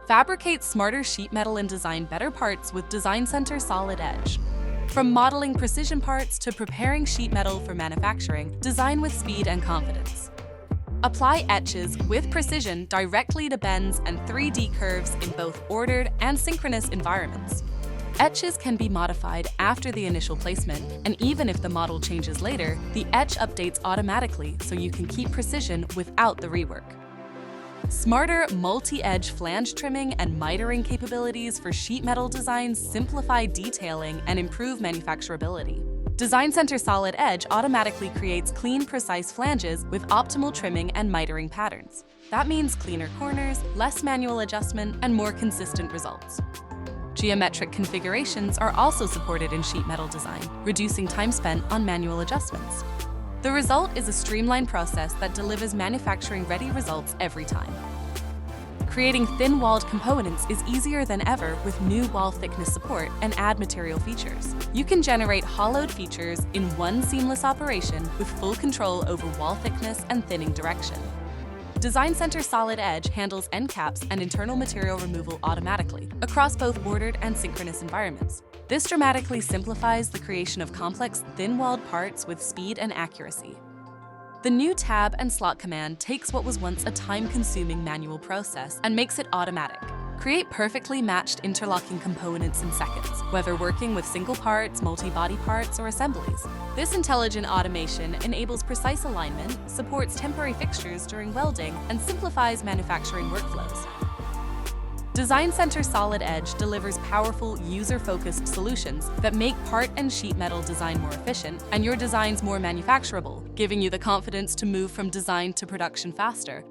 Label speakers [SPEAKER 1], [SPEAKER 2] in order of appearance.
[SPEAKER 1] Fabricate smarter sheet metal and design better parts with Design Center Solid Edge. From modeling precision parts to preparing sheet metal for manufacturing, design with speed and confidence. Apply etches with precision directly to bends and 3D curves in both ordered and synchronous environments. Etches can be modified after the initial placement, and even if the model changes later, the etch updates automatically so you can keep precision without the rework. Smarter multi-edge flange trimming and mitering capabilities for sheet metal designs simplify detailing and improve manufacturability. Design Center Solid Edge automatically creates clean, precise flanges with optimal trimming and mitering patterns. That means cleaner corners, less manual adjustment, and more consistent results. Geometric configurations are also supported in sheet metal design, reducing time spent on manual adjustments. The result is a streamlined process that delivers manufacturing-ready results every time. Creating thin-walled components is easier than ever with new wall thickness support and add material features. You can generate hollowed features in one seamless operation with full control over wall thickness and thinning direction. Design Center Solid Edge handles end caps and internal material removal automatically across both ordered and synchronous environments. This dramatically simplifies the creation of complex, thin-walled parts with speed and accuracy. The new tab and slot command takes what was once a time-consuming manual process and makes it automatic. Create perfectly matched interlocking components in seconds, whether working with single parts, multi-body parts, or assemblies. This intelligent automation enables precise alignment, supports temporary fixtures during welding, and simplifies manufacturing workflows. Design Center Solid Edge delivers powerful, user-focused solutions that make part and sheet metal design more efficient and your designs more manufacturable, giving you the confidence to move from design to production faster